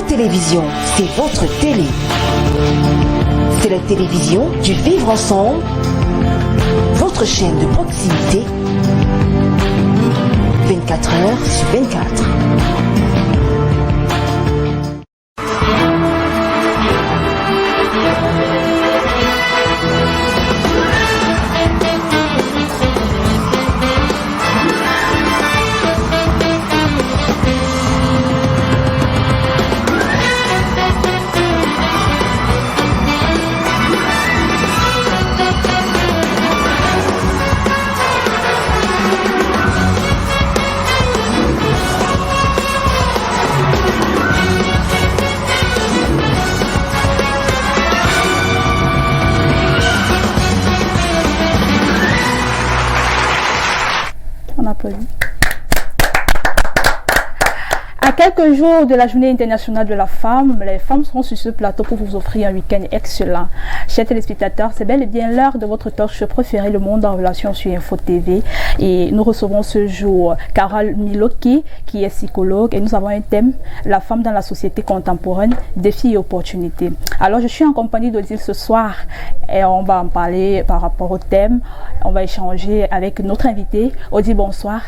Info Télévision, c'est votre télé. C'est la télévision du vivre ensemble, votre chaîne de proximité, 24 heures sur 24. À quelques jours de la Journée internationale de la femme, les femmes seront sur ce plateau pour vous offrir un week-end excellent. Chers téléspectateurs, c'est bel et bien l'heure de votre talk show préféré, Le Monde en Relation sur Info TV. Et nous recevons ce jour Carole Miloki, qui est psychologue, et nous avons un thème, la femme dans la société contemporaine, défis et opportunités. Alors, je suis en compagnie d'Odile ce soir et on va en parler par rapport au thème. On va échanger avec notre invité. Odile, bonsoir.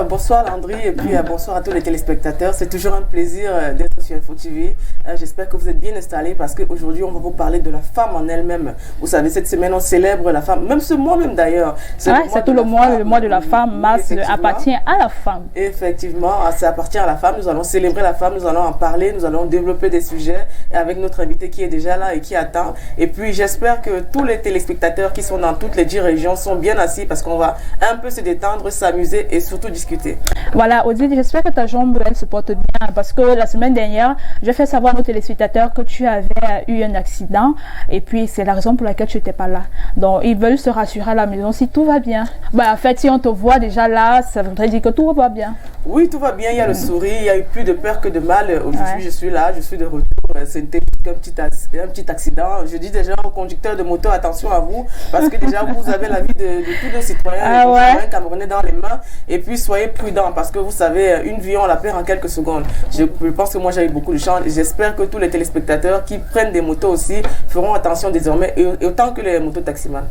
Bonsoir Landry et puis bonsoir à tous les téléspectateurs. C'est toujours un plaisir d'être sur Info TV. J'espère que vous êtes bien installés parce qu'aujourd'hui on va vous parler de la femme en elle-même. Vous savez, cette semaine on célèbre la femme, même ce mois même d'ailleurs. C'est tout le mois de la femme. Mars appartient à la femme. Effectivement, ça appartient à la femme. Nous allons célébrer la femme, nous allons en parler, nous allons développer des sujets et avec notre invité qui est déjà là et qui attend. Et puis j'espère que tous les téléspectateurs qui sont dans toutes les 10 régions sont bien assis parce qu'on va un peu se détendre, s'amuser et surtout discuter. Voilà, Odile, j'espère que ta jambe elle se porte bien parce que la semaine dernière, j'ai fait savoir à nos téléspectateurs que tu avais eu un accident et puis c'est la raison pour laquelle tu n'étais pas là. Donc, ils veulent se rassurer à la maison si tout va bien. En fait, si on te voit déjà là, ça voudrait dire que tout va bien. Oui, tout va bien, il y a le sourire, il y a eu plus de peur que de mal. Aujourd'hui, je suis là, je suis de retour. C'était un petit accident. Je dis déjà aux conducteurs de moto, attention à vous, parce que déjà, vous avez la vie de tous nos citoyens, citoyens camerounais dans les mains. Et puis, soyez prudents, parce que vous savez, une vie, on la perd en quelques secondes. Je pense que moi, j'ai eu beaucoup de chance. J'espère que tous les téléspectateurs qui prennent des motos aussi feront attention désormais, et autant que les mototaximans.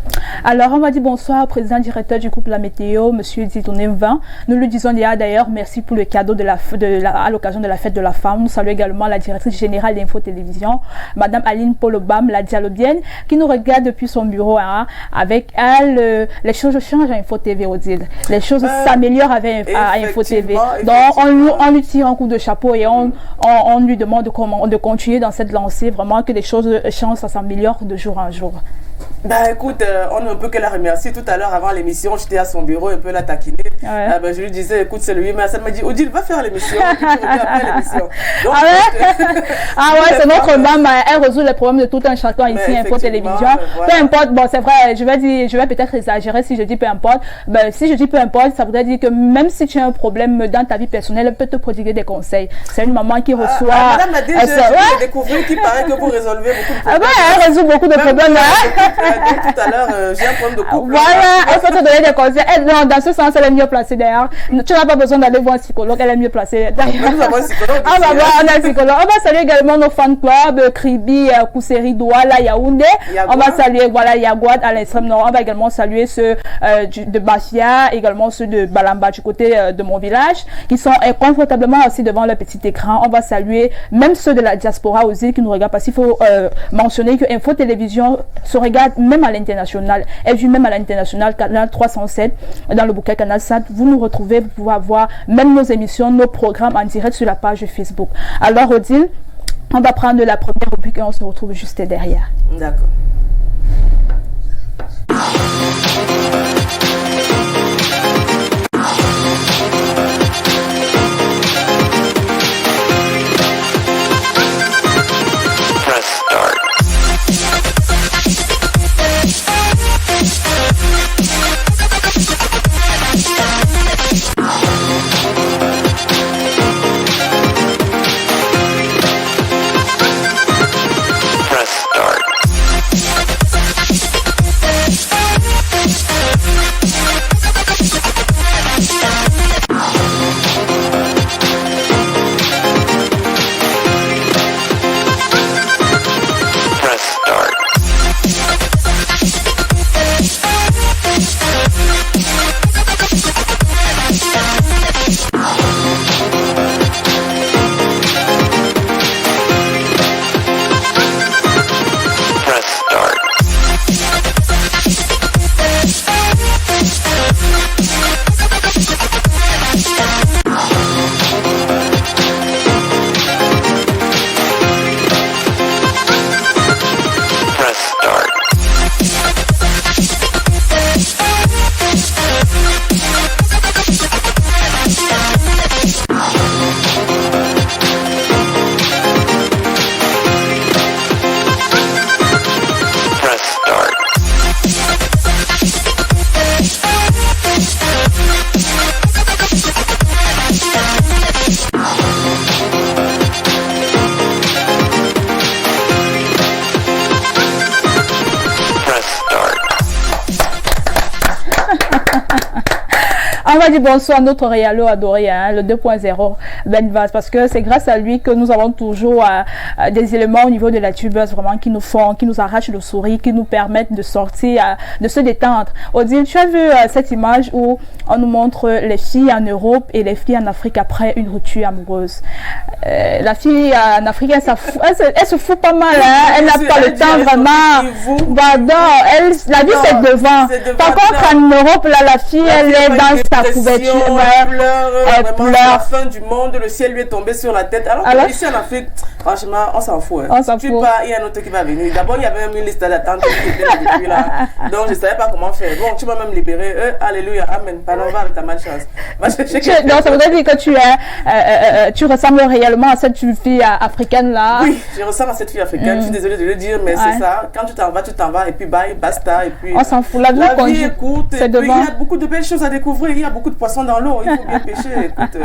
Alors, on va dire bonsoir au président directeur du groupe La Météo, M. Ditoné 20. Nous lui disons d'ailleurs merci pour le cadeau à l'occasion de la fête de la femme. Nous saluons également la directrice générale d'Info Télévision, Madame Aline Paul-Obam, la dialobienne, qui nous regarde depuis son bureau. Avec elle, les choses changent à Info TV, Odile. Les choses s'améliorent à Info TV. Donc, on lui tire un coup de chapeau et on lui demande de continuer dans cette lancée, vraiment que les choses changent, ça s'améliore de jour en jour. Écoute, on ne peut que la remercier. Tout à l'heure, avant l'émission, j'étais à son bureau, un peu la taquiner. Je lui disais, écoute, c'est le 8 mars. Elle m'a dit, Odile, va faire l'émission. Après l'émission. C'est notre dame. Elle résout les problèmes de tout un chacun ici, Info Télévision. Voilà. Peu importe, c'est vrai, je vais peut-être exagérer si je dis peu importe. Si je dis peu importe, ça voudrait dire que même si tu as un problème dans ta vie personnelle, elle peut te prodiguer des conseils. C'est une maman qui reçoit. Madame m'a dit, j'ai découvert qu'il paraît que vous résolvez beaucoup de problèmes. Elle résout beaucoup de problèmes. Tout à l'heure, j'ai un problème de couple. Voilà, elle peut te donner des conseils. Dans ce sens, elle est mieux placée d'ailleurs. Tu n'as pas besoin d'aller voir un psychologue, elle est mieux placée. Nous avons un psychologue. On a un psychologue. On va saluer également nos fan clubs, Kribi, Kousseri, Douala, Yaoundé. On va saluer, Yagouad à l'extrême nord. On va également saluer ceux de Bafia, également ceux de Balamba du côté de mon village, qui sont confortablement assis devant leur petit écran. On va saluer même ceux de la diaspora aussi qui nous regardent parce qu'il faut mentionner que Info Télévision se regarde même à l'international. Elle vit même à l'international, canal 307, dans le bouquet canal 7. Vous nous retrouvez, vous pouvez avoir même nos émissions, nos programmes en direct sur la page Facebook. Alors, Odile, on va prendre la première rubrique et on se retrouve juste derrière. D'accord. Press start. on va dire bonsoir à notre réalo adoré, hein, le 2.0, Ben Vaz, parce que c'est grâce à lui que nous avons toujours des éléments au niveau de la tubeuse vraiment qui nous font, qui nous arrachent le sourire, qui nous permettent de sortir, de se détendre. Odile, tu as vu cette image où on nous montre les filles en Europe et les filles en Afrique après une rupture amoureuse. La fille en Afrique, elle se fout pas mal, hein, elle n'a pas le temps vraiment. Bah non, la vie c'est devant. Par contre, en Europe, là, la fille, elle est dans sa couverture, elle pleure, la fin du monde, le ciel lui est tombé sur la tête. Alors que ici en Afrique, franchement, on s'en fout. Hein. Il y a un autre qui va venir. D'abord, il y avait même une liste d'attente qui était depuis là. Donc, je ne savais pas comment faire. Bon, tu m'as même libéré. Alléluia, amen. Pardon, va avec ta malchance. Donc, ça voudrait dire que tu ressembles réellement à cette fille africaine là. Oui, je ressemble à cette fille africaine. Je suis désolée de le dire, mais c'est ça. Quand tu t'en vas, et puis bye, basta. Et puis, on s'en fout. La vie, écoute, il y a beaucoup de belles choses à découvrir. Il y a beaucoup de poissons dans l'eau. Il faut bien pêcher. Écoute,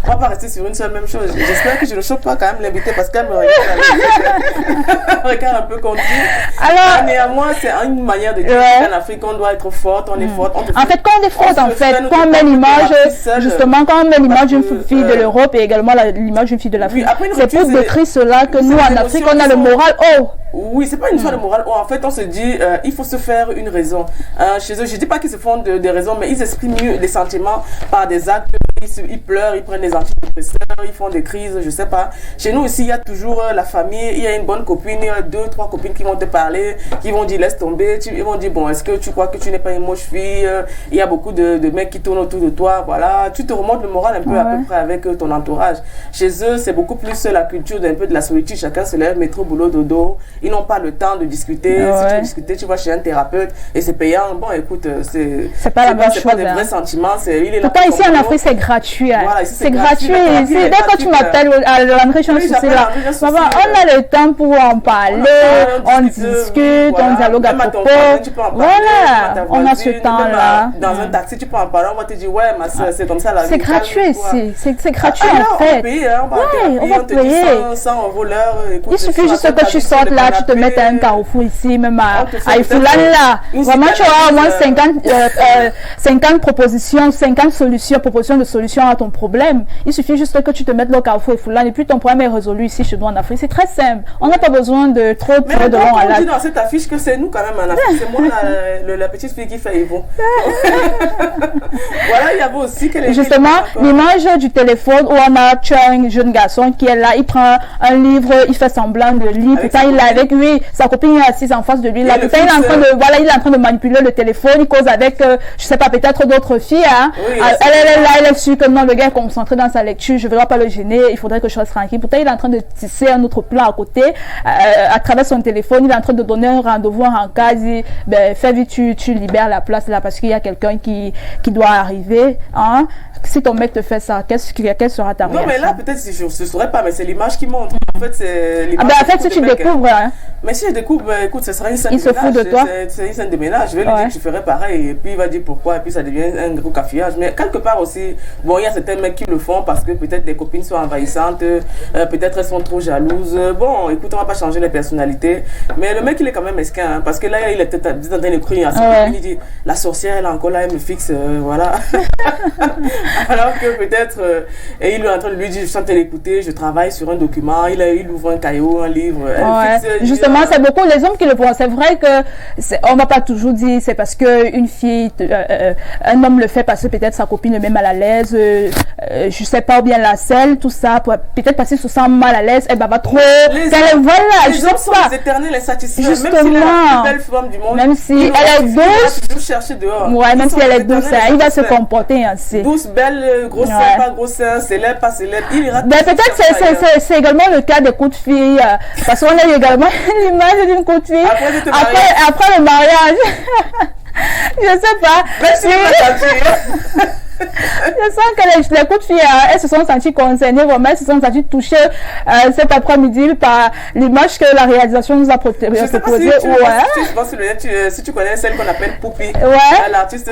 on va pas rester sur une seule même chose. J'espère que je ne choque pas quand même l'invité parce qu'elle me regarde un peu comme alors, néanmoins, c'est une manière de dire qu'en Afrique, on doit être forte, on est forte. En fait, quand on est forte, quand on met l'image, justement, quand on met l'image d'une fille de l'Europe et également l'image d'une fille de l'Afrique, c'est pour décrire cela que nous, en Afrique, on a le moral haut. Oui, c'est pas une histoire de morale. En fait, on se dit, il faut se faire une raison. Chez eux, je dis pas qu'ils se font des raisons, mais ils expriment mieux les sentiments par des actes. Ils pleurent, ils prennent des antidépresseurs, ils font des crises, je sais pas. Chez nous aussi, il y a toujours la famille, il y a une bonne copine, il y a 2, 3 copines qui vont te parler, qui vont dire laisse tomber, ils vont dire bon, est-ce que tu crois que tu n'es pas une moche fille? Il y a beaucoup de mecs qui tournent autour de toi, voilà. Tu te remontes le moral un peu à peu près avec ton entourage. Chez eux, c'est beaucoup plus la culture d'un peu de la solitude, chacun se lève, métro, boulot, dodo. Ils n'ont pas le temps de discuter. Si tu veux discuter, tu vas chez un thérapeute et c'est payant. Bon, écoute, c'est pas la même chose. C'est pas des vrais sentiments. Pourtant, ici en Afrique, c'est gratuit. Voilà, c'est gratuit. Dès que tu m'appelles à l'André Chance, c'est là. On a le temps pour en parler, on discute, on dialogue à propos. Voilà, on a ce temps-là. Dans un taxi, tu peux en parler, on va te dire, ouais, c'est comme ça la vie. C'est gratuit ici. C'est gratuit en fait. On va payer. Il suffit juste que tu sortes là, tu te mettes à un carrefour ici, même à Ifoulan là. Vraiment, tu auras au moins 50 propositions, 50 propositions de solutions à ton problème. Il suffit juste que tu te mettes le carrefour Ifoulan et puis ton problème est résolu ici chez nous en Afrique. C'est très simple. On n'a pas besoin de trop de long à la. On dit dans cette affiche que c'est nous quand même en Afrique. C'est moi la petite fille qui fait Yvon. Voilà, il y avait aussi justement l'image du téléphone où on a un jeune garçon qui est là, il prend un livre, il fait semblant de lire, pourtant il est avec lui, sa copine est assise en face de lui, là, pourtant il est en train de manipuler le téléphone, il cause avec, je sais pas, peut-être d'autres filles, hein. Oui, elle est là, elle est sûre que non, le gars est concentré dans sa lecture, je ne voudrais pas le gêner, il faudrait que je reste tranquille. Pourtant il est en train de tisser un autre plan à côté, à travers son téléphone, il est en train de donner un rendez-vous en cas, il dit, ben, fais vite, tu libères la place là parce qu'il y a quelqu'un qui doit arriver, hein. Si ton mec te fait ça, quelle sera ta réaction? Non, mais là, peut-être, je ne saurais pas, mais c'est l'image qui montre. En fait, c'est l'image. En fait, si tu découvres. Hein. Mais si je découvre, écoute, ce sera une scène de ménage. Il se fout de toi. C'est une scène de ménage. Je vais lui dire que tu ferais pareil. Et puis, il va dire pourquoi. Et puis, ça devient un gros cafouillage. Mais quelque part aussi, bon, il y a certains mecs qui le font parce que peut-être des copines sont envahissantes. Peut-être elles sont trop jalouses. Bon, écoute, on ne va pas changer les personnalités. Mais le mec, il est quand même mesquin. Hein, parce que là, il est peut-être en train de crier à sa copine. Il dit la sorcière, elle est encore là, elle me fixe. Voilà. Alors que peut-être, et il est en train de lui dire, je suis en train d'écouter, je travaille sur un document, il ouvre un caillou, un livre. Justement, c'est beaucoup les hommes qui le font. C'est vrai que on va pas toujours dire c'est parce que une fille, un homme le fait parce que peut-être sa copine est même mal à l'aise, je sais pas, ou bien la selle, tout ça, peut-être parce qu'il se sent mal à l'aise, elle va trop. Voilà, les hommes sont les éternels insatisfaits. Justement, même si elle est la plus belle femme du monde, même si elle est douce, chercher dehors. Ouais, même si elle est douce, il va se comporter ainsi. Douce, belle, gros sein, pas gros sein, célèbre, pas célèbre. Peut-être c'est également le cas des coups de filles, parce qu'on a également l'image d'une coup de fille après le mariage. Je sais pas. Merci. Je sens que les coups de filles, elles se sont senties concernées, vraiment, elles se sont senties touchées cet après-midi par l'image que la réalisation nous a proposée. Si tu connais celle qu'on appelle Poupie, l'artiste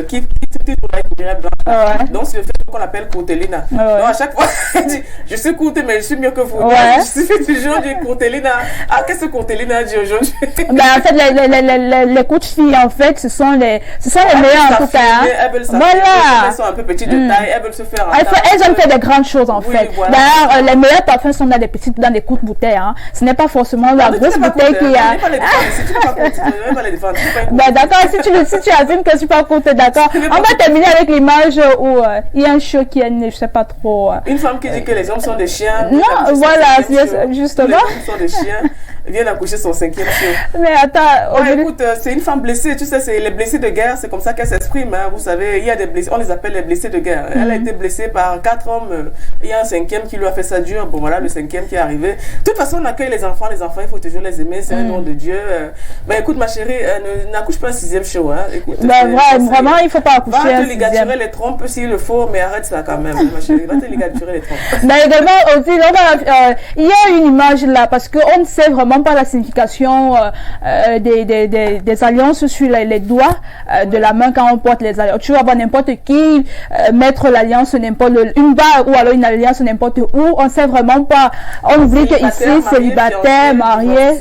qui courtée pour la lumière blanche. Donc, c'est le fait qu'on appelle courtelina. Donc, à chaque fois, elle dit, je suis courtée, mais je suis mieux que vous. Je suis toujours du courtelina. Ah, qu'est-ce que courtelina dit aujourd'hui? En fait, les coups de filles, en fait, ce sont les meilleurs, en tout cas. Elles veulent voilà. Elles sont un peu petites de taille, elles veulent se faire. Elles aiment faire des grandes choses, en fait. Voilà. D'ailleurs, les meilleurs parfums sont dans des coups de bouteille. Hein. Ce n'est pas forcément la grosse bouteille qui a. D'accord, si tu affirmes que je suis pas contente, d'accord. On va terminer avec l'image où il y a un show qui est né, je sais pas trop. Une femme qui dit que les hommes sont des chiens. Non, voilà, justement. Les hommes sont des chiens. Vient d'accoucher son 5e chiot. Mais attends, écoute, c'est une femme blessée, tu sais, c'est les blessés de guerre, c'est comme ça qu'elle s'exprime. Hein. Vous savez, il y a des blessés, on les appelle les blessés de guerre. Elle a été blessée par 4 hommes. Il y a un 5e qui lui a fait ça dur. Bon, voilà, le 5e qui est arrivé. De toute façon, on accueille les enfants, il faut toujours les aimer, c'est un don de Dieu. Mais écoute, ma chérie, n'accouche pas un 6e chiot. Hein. Écoute, vraiment, il ne faut pas accoucher un 6e. Va te ligaturer les trompes s'il le faut, mais arrête ça quand même, ma chérie. Va te ligaturer les trompes. Mais également, aussi, il y a une image là, parce qu'on ne sait vraiment pas la signification des alliances sur les doigts de la main quand on porte les alliances. Tu vas voir n'importe qui mettre l'alliance n'importe une barre ou alors une alliance n'importe où. On ne sait vraiment pas. On oublie que ici, célibataire, marié.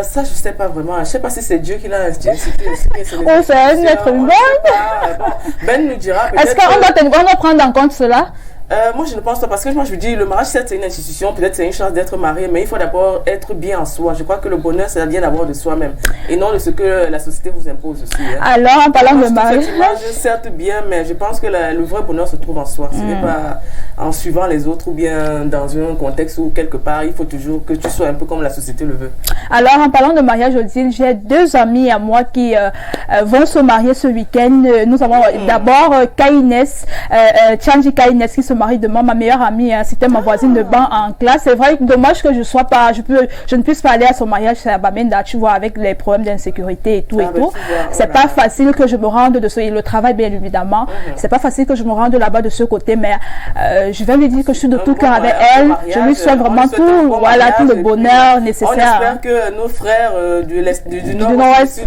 Ça, je sais pas vraiment. Je sais pas si c'est Dieu qui l'a institué. Oh, c'est un être humain. Ben nous dira. Est-ce qu'on doit prendre en compte cela? Moi, je ne pense pas, parce que moi, je me dis, le mariage, certes, c'est une institution, peut-être c'est une chance d'être marié, mais il faut d'abord être bien en soi. Je crois que le bonheur, ça vient d'abord de soi-même, et non de ce que la société vous impose aussi. Hein. Alors, en parlant de mariage... certes bien, mais je pense que le vrai bonheur se trouve en soi. Ce n'est pas en suivant les autres ou bien dans un contexte où quelque part, il faut toujours que tu sois un peu comme la société le veut. Alors, en parlant de mariage, Odile, j'ai 2 amis à moi qui vont se marier ce week-end. Nous avons d'abord Kaines, Tchandji Kaines qui se marie demain. Ma meilleure amie, hein, c'était ma voisine de banc en classe. C'est vrai que dommage que je ne puisse pas aller à son mariage, c'est à Bamenda, tu vois, avec les problèmes d'insécurité et tout et tout. C'est pas facile que je me rende de ce, et le travail bien évidemment, c'est pas facile que je me rende là-bas de ce côté, mais je vais lui dire que je suis de tout cœur avec elle. Je lui souhaite vraiment tout, voilà, tout le bonheur nécessaire. On espère que nos frères du Nord-Ouest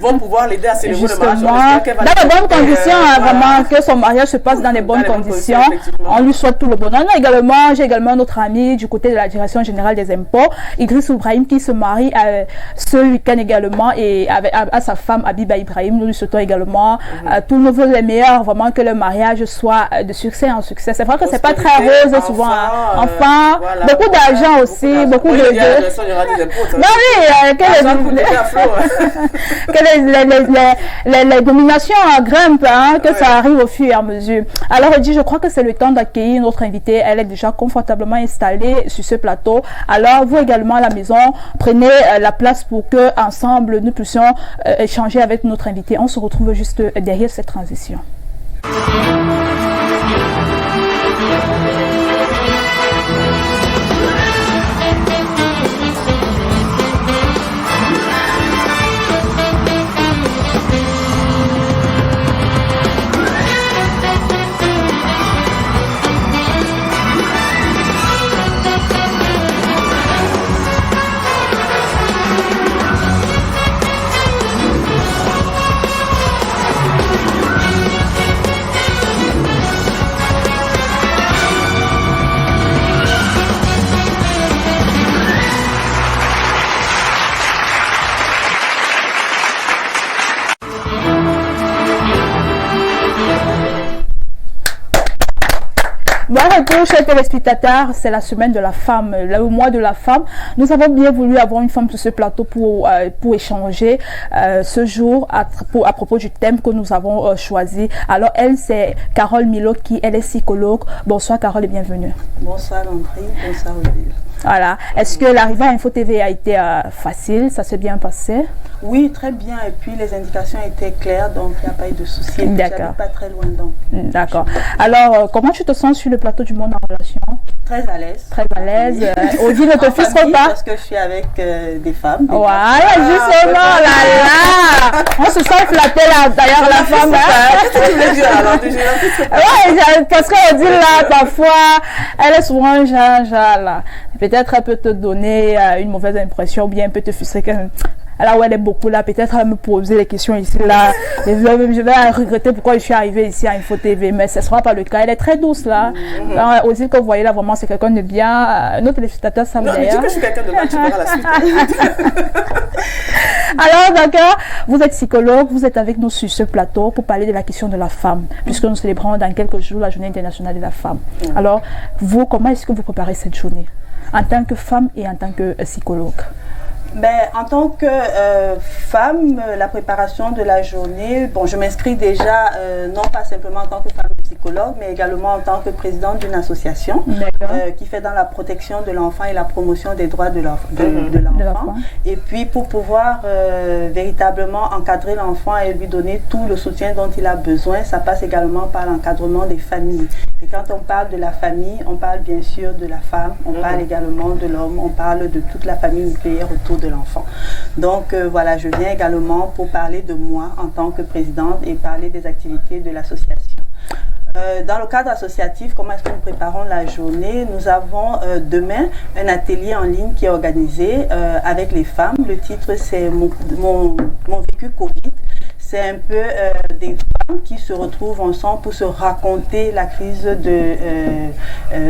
vont pouvoir l'aider à célébrer le mariage. Dans de bonnes conditions, vraiment, que son mariage se passe dans les bonnes conditions. On lui souhaite tout le bonheur. J'ai également notre ami du côté de la Direction Générale des Impôts, Idriss Ibrahim, qui se marie ce week-end également, et à sa femme Abiba Ibrahim. Nous lui souhaitons également tous nos vœux les meilleurs, vraiment que le mariage soit de succès en succès. C'est vrai que c'est pas très rose souvent. Enfin, beaucoup d'argent aussi, beaucoup de... Non, oui, que les dominations grimpent, hein, que ça arrive au fur et à mesure. Alors, je crois que c'est le temps d'accueillir notre invitée. Elle est déjà confortablement installée sur ce plateau. Alors, vous également à la maison, prenez la place pour que ensemble nous puissions échanger avec notre invitée. On se retrouve juste derrière cette transition. Bon retour, chers téléspectateurs, c'est la semaine de la femme, le mois de la femme. Nous avons bien voulu avoir une femme sur ce plateau pour échanger ce jour à propos du thème que nous avons choisi. Alors elle, c'est Carole Milo, elle est psychologue. Bonsoir Carole et bienvenue. Bonsoir Landry, bonsoir Odile. Voilà. Est-ce que l'arrivée à Info TV a été facile? Ça s'est bien passé? Oui, très bien. Et puis les indications étaient claires, donc il n'y a pas eu de soucis. D'accord. Pas très loin donc. D'accord. Alors, comment tu te sens sur le plateau du Monde en relation? Très à l'aise. Très à l'aise. Odile ne te frustre pas? Parce que je suis avec des femmes. Voilà, justement, là. On se sent flatté là, d'ailleurs, la femme. Ouais, parce qu'Odile là, parfois, elle est souvent un genre là. Peut-être elle peut te donner une mauvaise impression, ou bien elle peut te frustrer. là où elle est beaucoup là, peut-être elle me poser les questions ici, là. Je vais regretter pourquoi je suis arrivée ici à Info TV, mais ce ne sera pas le cas. Elle est très douce là. Alors, aussi, que vous voyez là, vraiment, c'est quelqu'un de bien. Nos téléspectateurs savent d'ailleurs. Non, mais dis que je suis quelqu'un de mal, tu verras la suite. Alors, d'accord, vous êtes psychologue, vous êtes avec nous sur ce plateau pour parler de la question de la femme, puisque nous célébrons dans quelques jours la Journée internationale de la femme. Alors, vous, comment est-ce que vous préparez cette journée en tant que femme et en tant que psychologue? Ben, en tant que femme, la préparation de la journée, bon, je m'inscris déjà, non pas simplement en tant que femme psychologue, mais également en tant que présidente d'une association qui fait dans la protection de l'enfant et la promotion des droits de l'enfant. Et puis pour pouvoir véritablement encadrer l'enfant et lui donner tout le soutien dont il a besoin, ça passe également par l'encadrement des familles. Et quand on parle de la famille, on parle bien sûr de la femme, on parle également de l'homme, on parle de toute la famille nucléaire autour de l'enfant. Donc voilà, je viens également pour parler de moi en tant que présidente et parler des activités de l'association. Dans le cadre associatif, comment est-ce que nous préparons la journée? Nous avons demain un atelier en ligne qui est organisé avec les femmes. Le titre, c'est mon vécu Covid. C'est un peu des femmes qui se retrouvent ensemble pour se raconter la crise de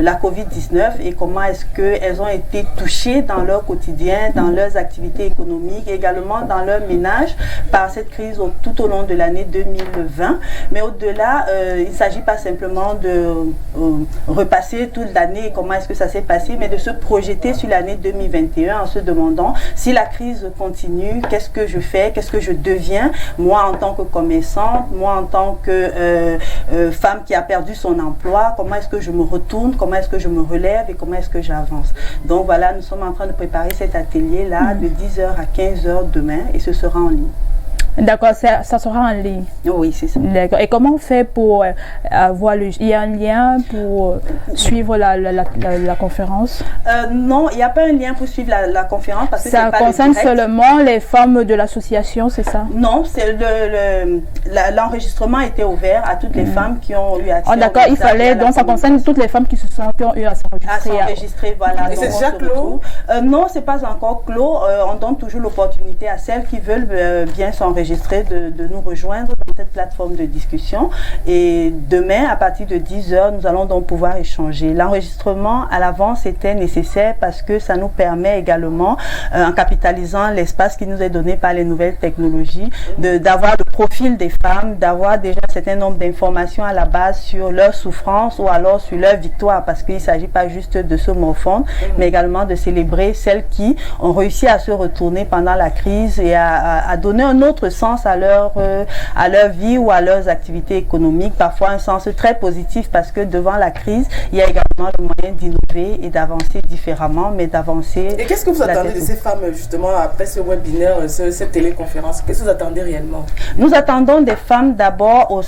la Covid-19 et comment est-ce qu'elles ont été touchées dans leur quotidien, dans leurs activités économiques, également dans leur ménage par cette crise tout au long de l'année 2020. Mais au-delà, il ne s'agit pas simplement de repasser toute l'année, comment est-ce que ça s'est passé, mais de se projeter sur l'année 2021 en se demandant si la crise continue, qu'est-ce que je fais, qu'est-ce que je deviens, moi en tant que commerçante, moi en tant que femme qui a perdu son emploi, comment est-ce que je me retourne, comment est-ce que je me relève et comment est-ce que j'avance. Donc voilà, nous sommes en train de préparer cet atelier-là de 10h à 15h demain et ce sera en ligne. D'accord, ça sera en ligne. Oui, c'est ça. D'accord. Et comment on fait pour avoir il y a un lien pour suivre la conférence? Non, il n'y a pas un lien pour suivre la conférence parce que ça concerne seulement les femmes de l'association, c'est ça? Non, c'est l'enregistrement était ouvert à toutes les femmes qui ont eu accès. Oh, d'accord, il fallait, donc ça concerne toutes les femmes qui ont eu à s'enregistrer. À s'enregistrer, voilà. Et c'est déjà clos? Non, c'est pas encore clos. On donne toujours l'opportunité à celles qui veulent bien s'enregistrer de nous rejoindre dans cette plateforme de discussion. Et demain, à partir de 10h, nous allons donc pouvoir échanger. L'enregistrement à l'avance était nécessaire parce que ça nous permet également, en capitalisant l'espace qui nous est donné par les nouvelles technologies, d'avoir le profil des femmes, d'avoir déjà un certain nombre d'informations à la base sur leur souffrance ou alors sur leur victoire, parce qu'il ne s'agit pas juste de se morfondre, mais également de célébrer celles qui ont réussi à se retourner pendant la crise et à donner un autre sens à leur vie ou à leurs activités économiques, parfois un sens très positif parce que devant la crise, il y a également le moyen d'innover et d'avancer différemment, mais d'avancer. Et qu'est-ce que vous attendez de ces femmes justement après ce webinaire, cette téléconférence? Qu'est-ce que vous attendez réellement? Nous attendons des femmes d'abord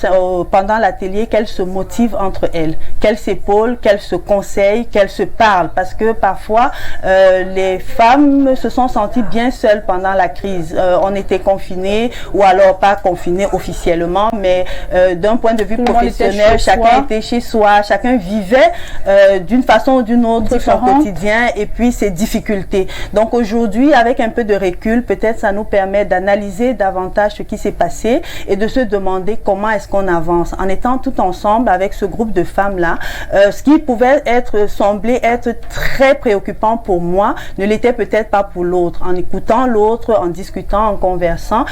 pendant l'atelier qu'elles se motivent entre elles, qu'elles s'épaulent, qu'elles se conseillent, qu'elles se parlent, parce que parfois les femmes se sont senties bien seules pendant la crise. On était confinés ou alors pas confinés officiellement, mais d'un point de vue professionnel, chacun était chez soi, chacun vivait d'une façon ou d'une autre son quotidien et puis ses difficultés. Donc aujourd'hui, avec un peu de recul, peut-être ça nous permet d'analyser davantage ce qui s'est passé et de se demander comment est-ce qu'on avance. En étant tout ensemble avec ce groupe de femmes-là, ce qui pouvait sembler être très préoccupant pour moi, ne l'était peut-être pas pour l'autre. En écoutant l'autre, en discutant, en conversant,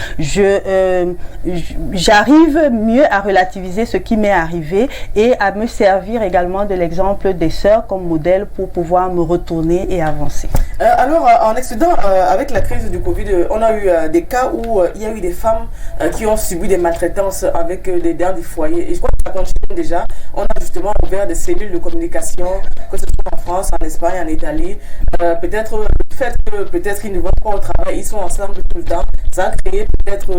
j'arrive mieux à relativiser ce qui m'est arrivé et à me servir également de l'exemple des sœurs comme modèle pour pouvoir me retourner et avancer. Alors, en excédant avec la crise du Covid, on a eu des cas où il y a eu des femmes qui ont subi des maltraitances avec dans des foyers. Et je crois que ça continue déjà. On a justement ouvert des cellules de communication, que ce soit en France, en Espagne, en Italie. Peut-être le fait que peut-être ils ne vont pas au travail, ils sont ensemble tout le temps. Ça a créé peut-être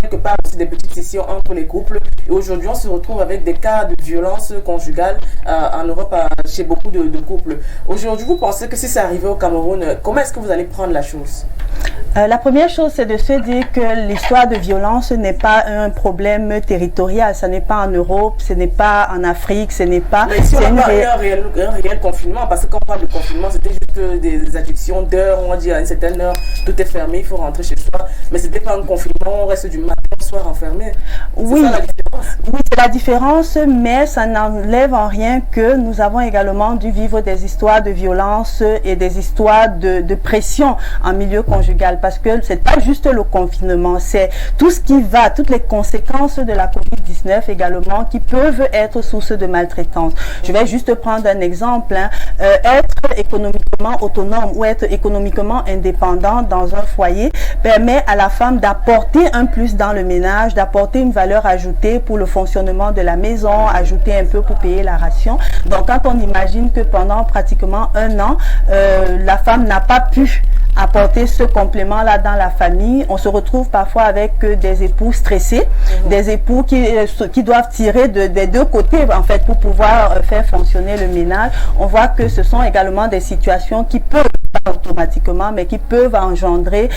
quelque part aussi des petites scissions entre les couples. Et aujourd'hui, on se retrouve avec des cas de violence conjugale en Europe chez beaucoup de couples. Aujourd'hui, vous pensez que si c'est arrivé au Cameroun, comment est-ce que vous allez prendre la chose? La première chose, c'est de se dire que l'histoire de violence n'est pas un problème territorial. Ce n'est pas en Europe, ce n'est pas en Afrique, ce n'est pas... Mais si on n'a pas un réel confinement, parce que quand on parle de confinement, c'était juste des adjections d'heures, on dit à une certaine heure, tout est fermé, il faut rentrer chez soi. Mais c'était pas un confinement, on reste du matin au soir enfermé. Oui, ça la différence. Oui, c'est la différence, mais ça n'enlève en rien que nous avons également dû vivre des histoires de violence et des histoires de pression en milieu conjugal, parce que c'est pas juste le confinement, c'est tout ce qui va, toutes les conséquences de la COVID-19 également qui peuvent être source de maltraitance. Je vais juste prendre un exemple, être économiquement autonome ou être économiquement indépendant dans un foyer permet à la femme d'apporter un plus dans le ménage, d'apporter une valeur ajoutée pour le fonctionnement de la maison, ajouter un peu pour payer la ration. Donc quand on imagine que pendant pratiquement un an, la femme n'a pas pu apporter ce complément-là dans la famille, on se retrouve parfois avec des époux stressés, des époux qui doivent tirer des deux côtés en fait pour pouvoir faire fonctionner le ménage. On voit que ce sont également des situations qui peuvent, pas automatiquement, mais qui peuvent engendrer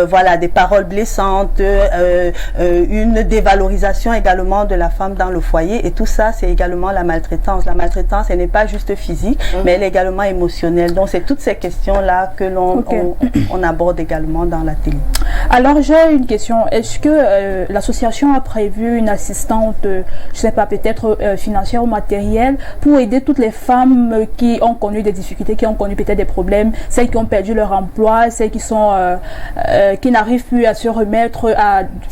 voilà, des paroles blessantes, une dévalorisation également de la femme dans le foyer, et tout ça c'est également la maltraitance. La maltraitance, elle n'est pas juste physique, mais elle est également émotionnelle. Donc c'est toutes ces questions-là que on aborde également dans la télé. Alors j'ai une question, est-ce que l'association a prévu une assistante, je sais pas, peut-être financière ou matérielle, pour aider toutes les femmes qui ont connu des difficultés, qui ont connu peut-être des problèmes, celles qui ont perdu leur emploi, celles qui n'arrivent plus à se remettre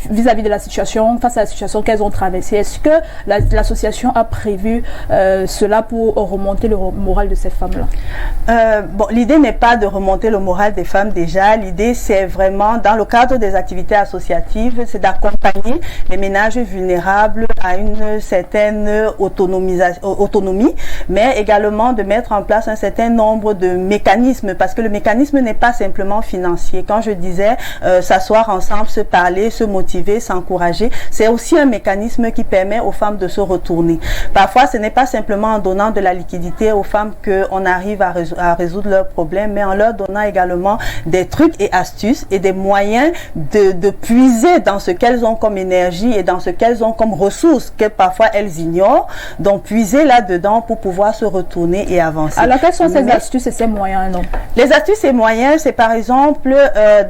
vis-à-vis de la situation, face à la situation qu'elles ont traversée? Est-ce que l'association a prévu cela pour remonter le moral de ces femmes-là? Bon, l'idée n'est pas de remonter le moral des femmes déjà, l'idée c'est vraiment, dans le cadre des activités associatives, c'est d'accompagner les ménages vulnérables à une certaine autonomie, mais également de mettre en place un certain nombre de mécanismes, parce que le mécanisme n'est pas simplement financier. Quand je disais s'asseoir ensemble, se parler, se motiver, s'encourager, c'est aussi un mécanisme qui permet aux femmes de se retourner. Parfois, ce n'est pas simplement en donnant de la liquidité aux femmes qu'on arrive à résoudre leurs problèmes, mais en leur donnant également des trucs et astuces et des moyens de puiser dans ce qu'elles ont comme énergie et dans ce qu'elles ont comme ressources que parfois elles ignorent, donc puiser là-dedans pour pouvoir se retourner et avancer. Alors quelles sont ces astuces et ces moyens, non? Les astuces et moyens, c'est par exemple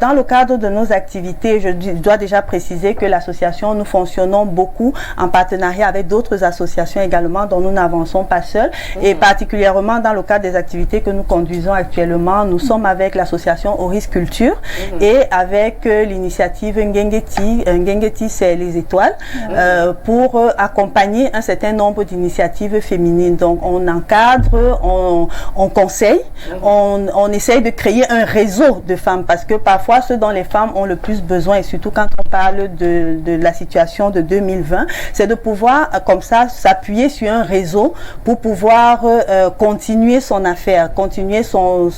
dans le cadre de nos activités, je dois déjà préciser que l'association, nous fonctionnons beaucoup en partenariat avec d'autres associations également dont nous n'avançons pas seuls, et particulièrement dans le cadre des activités que nous conduisons actuellement, nous sommes avec l'association Oris Culture et avec l'initiative Ngengeti. Ngengeti, c'est les étoiles, pour accompagner un certain nombre d'initiatives féminines. Donc on encadre, on conseille, on essaye de créer un réseau de femmes, parce que parfois ce dont les femmes ont le plus besoin, et surtout quand on parle de la situation de 2020, c'est de pouvoir comme ça s'appuyer sur un réseau pour pouvoir continuer son affaire, continuer son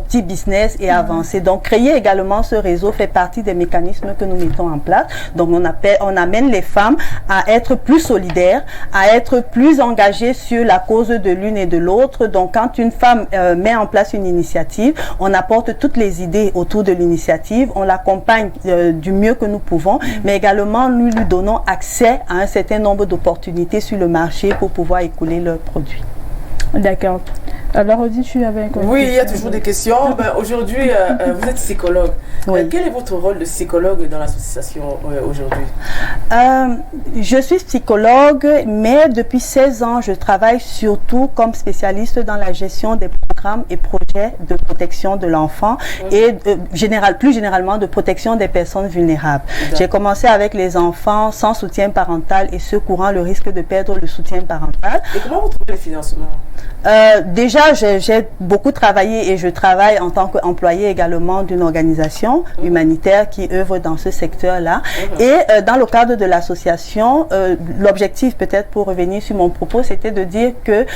petit business et avancer. Donc créer également ce réseau fait partie des mécanismes que nous mettons en place. Donc on amène les femmes à être plus solidaires, à être plus engagées sur la cause de l'une et de l'autre. Donc quand une femme met en place une initiative, on apporte toutes les idées autour de l'initiative, on l'accompagne du mieux que nous pouvons, mais également nous lui donnons accès à un certain nombre d'opportunités sur le marché pour pouvoir écouler leurs produits. D'accord. Alors, Odile, tu avais une question? Oui, il y a toujours des questions. Aujourd'hui, vous êtes psychologue. Oui. Quel est votre rôle de psychologue dans l'association aujourd'hui? Je suis psychologue, mais depuis 16 ans, je travaille surtout comme spécialiste dans la gestion des programmes et projets de protection de l'enfant et plus généralement de protection des personnes vulnérables. J'ai commencé avec les enfants sans soutien parental et ceux courant le risque de perdre le soutien parental. Et comment vous trouvez le financement? Déjà, j'ai beaucoup travaillé et je travaille en tant qu'employé également d'une organisation humanitaire qui œuvre dans ce secteur-là. Et dans le cadre de l'association, l'objectif, peut-être pour revenir sur mon propos, c'était de dire que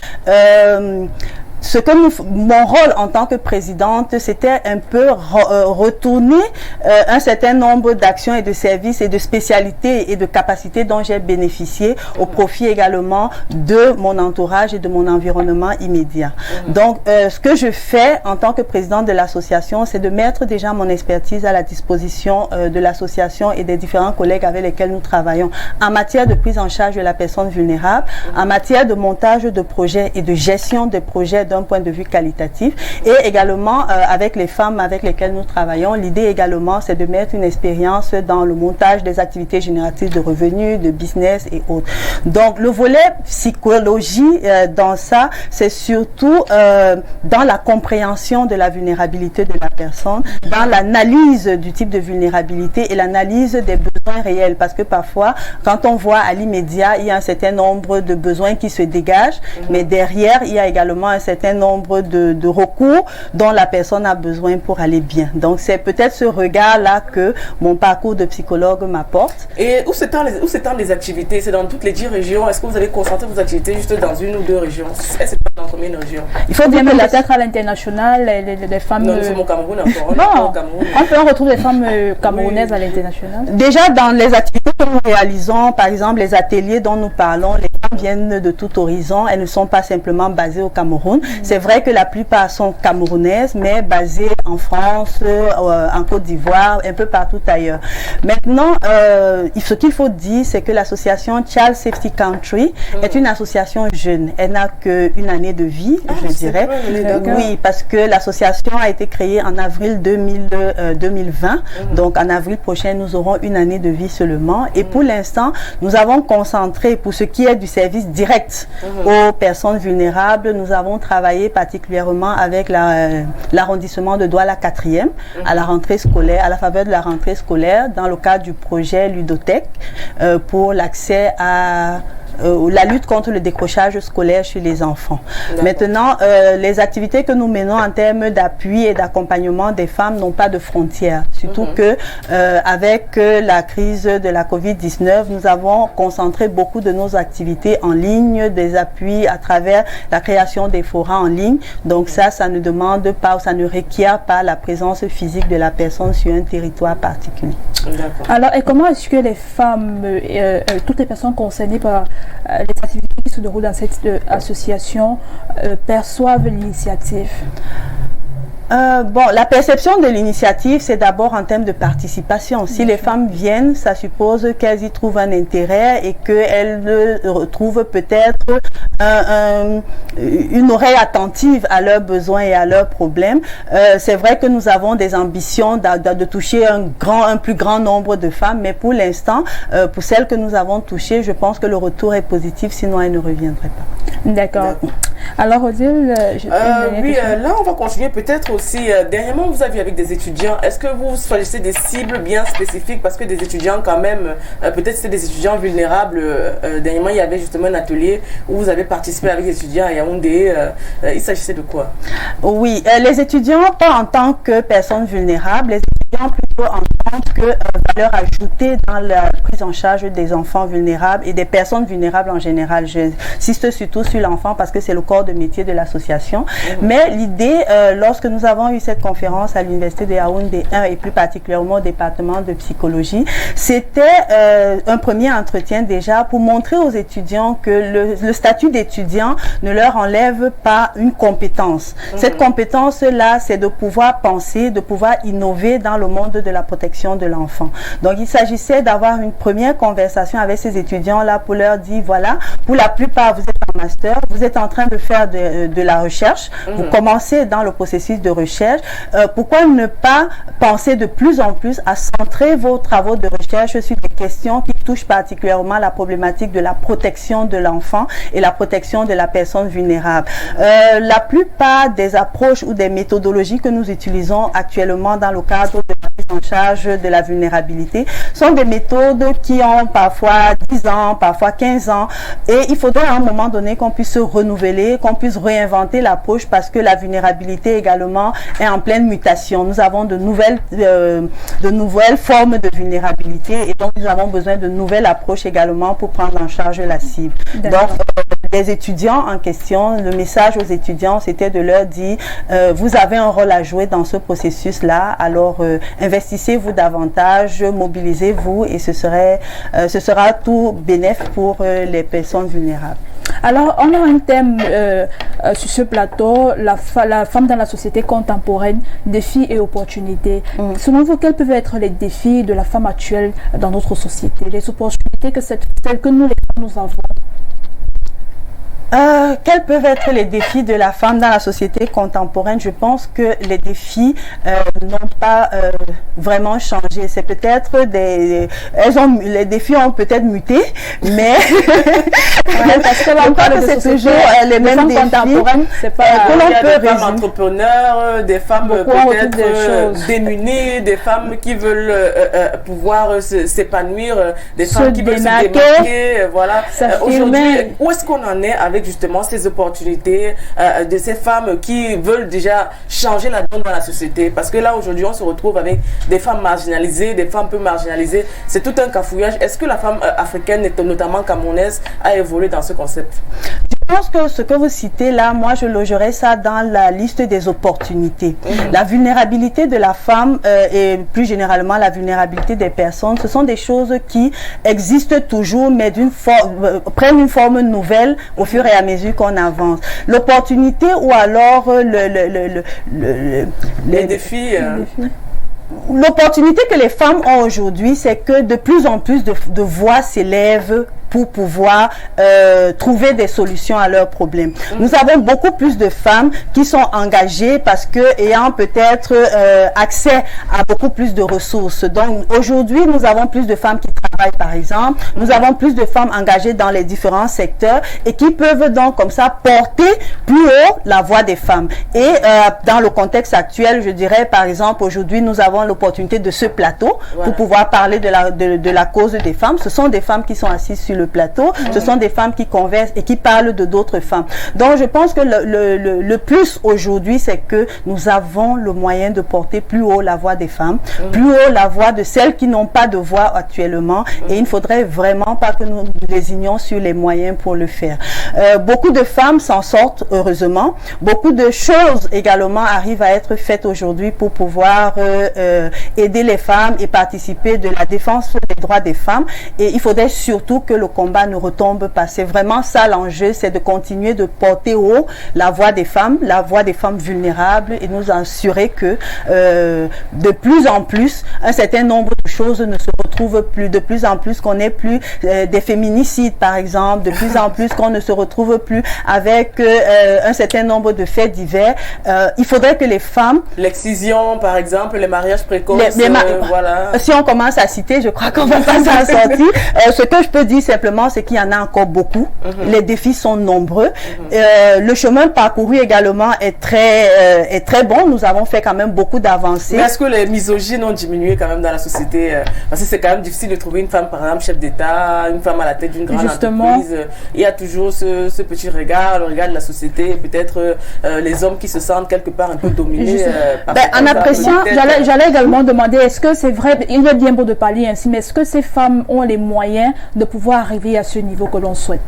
ce que mon rôle en tant que présidente, c'était un peu retourner un certain nombre d'actions et de services et de spécialités et de capacités dont j'ai bénéficié au profit également de mon entourage et de mon environnement immédiat. Donc, ce que je fais en tant que présidente de l'association, c'est de mettre déjà mon expertise à la disposition de l'association et des différents collègues avec lesquels nous travaillons en matière de prise en charge de la personne vulnérable, en matière de montage de projets et de gestion des projets d'un point de vue qualitatif, et également avec les femmes avec lesquelles nous travaillons. L'idée également, c'est de mettre une expérience dans le montage des activités génératrices de revenus, de business et autres. Donc, le volet psychologie dans ça, c'est surtout dans la compréhension de la vulnérabilité de la personne, dans l'analyse du type de vulnérabilité et l'analyse des besoins réels, parce que parfois, quand on voit à l'immédiat, il y a un certain nombre de besoins qui se dégagent, mais derrière, il y a également un certain nombre de recours dont la personne a besoin pour aller bien. Donc, c'est peut-être ce regard-là que mon parcours de psychologue m'apporte. Et où s'étendent les activités? C'est dans toutes les 10 régions? Est-ce que vous avez concentré vos activités juste dans une ou deux régions? Est-ce que c'est dans combien de régions? Il faut dire que peut-être à l'international, les femmes... Non, nous sommes au Cameroun encore. On retrouve les femmes camerounaises à l'international. Déjà, dans les activités que nous réalisons, par exemple, les ateliers dont nous parlons, les femmes viennent de tout horizon. Elles ne sont pas simplement basées au Cameroun. C'est vrai que la plupart sont camerounaises, mais basées en France, en Côte d'Ivoire, un peu partout ailleurs. Maintenant, ce qu'il faut dire, c'est que l'association Child Safety Country est une association jeune. Elle n'a qu'une année de vie, je dirais. Oui, parce que l'association a été créée en avril 2020. Donc, en avril prochain, nous aurons une année de vie seulement. Et pour l'instant, nous avons concentré, pour ce qui est du service direct aux personnes vulnérables, nous avons travaillé particulièrement avec l'arrondissement de Douala 4e à la rentrée scolaire, à la faveur de la rentrée scolaire, dans le cadre du projet Ludothèque pour l'accès à la lutte contre le décrochage scolaire chez les enfants. Maintenant, les activités que nous menons en termes d'appui et d'accompagnement des femmes n'ont pas de frontières. Surtout que avec la crise de la COVID-19, nous avons concentré beaucoup de nos activités en ligne, des appuis à travers la création des forums en ligne. Donc ça ne demande pas ou ça ne requiert pas la présence physique de la personne sur un territoire particulier. Alors, et comment est-ce que les femmes, toutes les personnes concernées par les activités qui se déroulent dans cette association perçoivent l'initiative? La perception de l'initiative, c'est d'abord en termes de participation. Si les femmes viennent, ça suppose qu'elles y trouvent un intérêt et qu'elles retrouvent peut-être une oreille attentive à leurs besoins et à leurs problèmes. C'est vrai que nous avons des ambitions de toucher un plus grand nombre de femmes, mais pour l'instant, pour celles que nous avons touchées, je pense que le retour est positif, sinon elles ne reviendraient pas. D'accord. Alors, Odile, là, on va continuer peut-être aussi. Dernièrement, vous avez avec des étudiants. Est-ce que vous choisissez des cibles bien spécifiques? Parce que des étudiants, quand même, peut-être c'est des étudiants vulnérables. Dernièrement, il y avait justement un atelier où vous avez participé avec des étudiants à Yaoundé. Il s'agissait de quoi? Oui, les étudiants, pas en tant que personnes vulnérables, les étudiants plutôt en tant que valeur ajoutée dans la prise en charge des enfants vulnérables et des personnes vulnérables en général. J'insiste surtout sur l'enfant parce que c'est le corps de métier de l'association. Mais l'idée, lorsque nous avons eu cette conférence à l'université de Yaoundé 1 et plus particulièrement au département de psychologie, c'était un premier entretien déjà pour montrer aux étudiants que le statut d'étudiant ne leur enlève pas une compétence. Cette compétence-là, c'est de pouvoir penser, de pouvoir innover dans le monde de la protection de l'enfant. Donc, il s'agissait d'avoir une première conversation avec ces étudiants-là pour leur dire, voilà, pour la plupart, vous êtes en master, vous êtes en train de faire de la recherche, vous commencez dans le processus de recherche. Pourquoi ne pas penser de plus en plus à centrer vos travaux de recherche sur des questions qui touchent particulièrement la problématique de la protection de l'enfant et la protection de la personne vulnérable. La plupart des approches ou des méthodologies que nous utilisons actuellement dans le cadre de la prise en charge de la vulnérabilité sont des méthodes qui ont parfois 10 ans, parfois 15 ans, et il faudrait à un moment donné qu'on puisse se renouveler, qu'on puisse réinventer l'approche parce que la vulnérabilité également est en pleine mutation. Nous avons de nouvelles formes de vulnérabilité et donc nous avons besoin de nouvelle approche également pour prendre en charge la cible. Donc, les étudiants en question, le message aux étudiants, c'était de leur dire, vous avez un rôle à jouer dans ce processus-là, alors investissez-vous davantage, mobilisez-vous et ce sera tout bénéfique pour les personnes vulnérables. Alors, on a un thème sur ce plateau, la femme dans la société contemporaine, défis et opportunités. Selon vous, quels peuvent être les défis de la femme actuelle dans notre société, les opportunités telles que nous, les femmes, nous avons? Quels peuvent être les défis de la femme dans la société contemporaine? Je pense que les défis n'ont pas vraiment changé. C'est peut-être les défis ont peut-être muté, mais parce que là, on parle de c'est toujours les mêmes défis. C'est pas il y a des femmes entrepreneurs, des femmes peut-être démunies, des femmes qui veulent pouvoir s'épanouir, des femmes qui veulent se démarquer. Voilà. Aujourd'hui, où est-ce qu'on en est avec justement ces opportunités de ces femmes qui veulent déjà changer la donne dans la société? Parce que là aujourd'hui on se retrouve avec des femmes marginalisées, des femmes peu marginalisées, c'est tout un cafouillage. Est-ce que la femme africaine, notamment camerounaise, a évolué dans ce concept? Je pense que ce que vous citez là, moi je logerais ça dans la liste des opportunités. La vulnérabilité de la femme et plus généralement la vulnérabilité des personnes, ce sont des choses qui existent toujours mais prennent une forme nouvelle au fur et à mesure qu'on avance. L'opportunité ou alors les défis. L'opportunité que les femmes ont aujourd'hui, c'est que de plus en plus de voix s'élèvent pour pouvoir trouver des solutions à leurs problèmes. Nous avons beaucoup plus de femmes qui sont engagées parce que ayant peut-être accès à beaucoup plus de ressources. Donc aujourd'hui, nous avons plus de femmes qui travaillent par exemple. Nous avons plus de femmes engagées dans les différents secteurs et qui peuvent donc comme ça porter plus haut la voix des femmes. Et dans le contexte actuel, je dirais par exemple aujourd'hui, nous avons l'opportunité de ce plateau pour pouvoir parler de la cause des femmes. Ce sont des femmes qui sont assises sur le plateau, ce sont des femmes qui conversent et qui parlent de d'autres femmes. Donc je pense que le plus aujourd'hui, c'est que nous avons le moyen de porter plus haut la voix des femmes, plus haut la voix de celles qui n'ont pas de voix actuellement, et il ne faudrait vraiment pas que nous nous désignions sur les moyens pour le faire. Beaucoup de femmes s'en sortent heureusement, beaucoup de choses également arrivent à être faites aujourd'hui pour pouvoir aider les femmes et participer de la défense des droits des femmes, et il faudrait surtout que le combat ne retombe pas. C'est vraiment ça l'enjeu, c'est de continuer de porter haut la voix des femmes vulnérables, et nous assurer que de plus en plus un certain nombre de choses ne se retrouvent plus, de plus en plus qu'on n'ait plus des féminicides par exemple, de plus en plus qu'on ne se retrouve plus avec un certain nombre de faits divers. Il faudrait que les femmes... L'excision par exemple, les mariages précoces, voilà. Si on commence à citer, je crois qu'on va pas s'en sortir. Ce que je peux dire simplement, c'est qu'il y en a encore beaucoup. Les défis sont nombreux. Le chemin parcouru également est très bon. Nous avons fait quand même beaucoup d'avancées. Mais est-ce que les misogynes ont diminué quand même dans la société? Parce que c'est quand même difficile de trouver une femme, par exemple, chef d'État, une femme à la tête d'une grande entreprise. Il y a toujours ce petit regard, le regard de la société, et peut-être les hommes qui se sentent quelque part un peu dominés. En appréciant, j'allais également demander, est-ce que c'est vrai, il est bien beau de parler ainsi, mais est-ce que ces femmes ont les moyens de pouvoir arriver à ce niveau que l'on souhaite?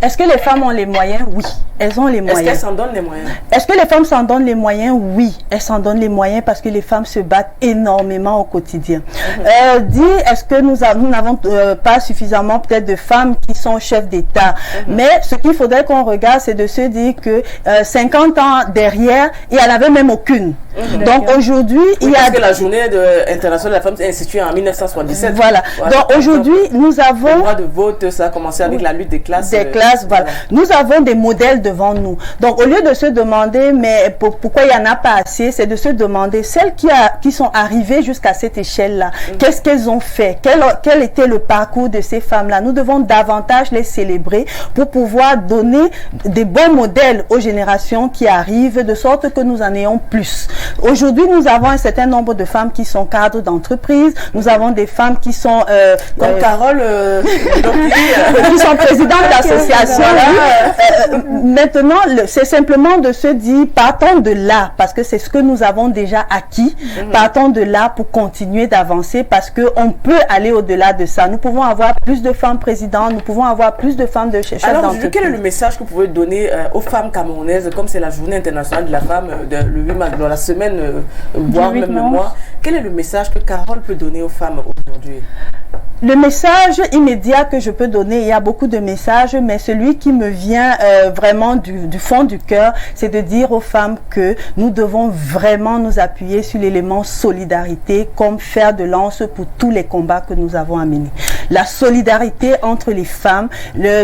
Est-ce que les femmes ont les moyens? Oui, elles ont les moyens. Est-ce qu'elles s'en donnent les moyens? Est-ce que les femmes s'en donnent les moyens? Oui, elles s'en donnent les moyens parce que les femmes se battent énormément au quotidien. Est-ce que nous n'avons pas suffisamment peut-être de femmes qui sont chefs d'État? Mais ce qu'il faudrait qu'on regarde, c'est de se dire que 50 ans derrière, il n'y en avait même aucune. Donc aujourd'hui, il y a... Parce que la journée internationale de la femme est instituée en 1977. Voilà. Donc aujourd'hui, nous avons... Le droit de vote, ça a commencé avec la lutte des classes. Voilà. Nous avons des modèles devant nous. Donc au lieu de se demander, mais pourquoi il n'y en a pas assez, c'est de se demander, celles qui sont arrivées jusqu'à cette échelle-là, qu'est-ce qu'elles ont fait? Quel était le parcours de ces femmes-là? Nous devons davantage les célébrer pour pouvoir donner des bons modèles aux générations qui arrivent, de sorte que nous en ayons plus. Aujourd'hui, nous avons un certain nombre de femmes qui sont cadres d'entreprise. Nous avons des femmes qui sont comme Carole, qui sont présidentes d'associations. Maintenant, c'est simplement de se dire, partons de là, parce que c'est ce que nous avons déjà acquis. Partons de là pour continuer d'avancer, parce que on peut aller au-delà de ça. Nous pouvons avoir plus de femmes présidentes, nous pouvons avoir plus de femmes de chefs d'entreprise. Alors, quel est le message que vous pouvez donner aux femmes camerounaises, comme c'est la journée internationale de la femme, le 8 mars, dans la semaine, voire même le mois? Quel est le message que Carole peut donner aux femmes aujourd'hui? Le message immédiat que je peux donner, il y a beaucoup de messages, mais celui qui me vient vraiment du fond du cœur, c'est de dire aux femmes que nous devons vraiment nous appuyer sur l'élément solidarité comme fer de lance pour tous les combats que nous avons à mener. La solidarité entre les femmes,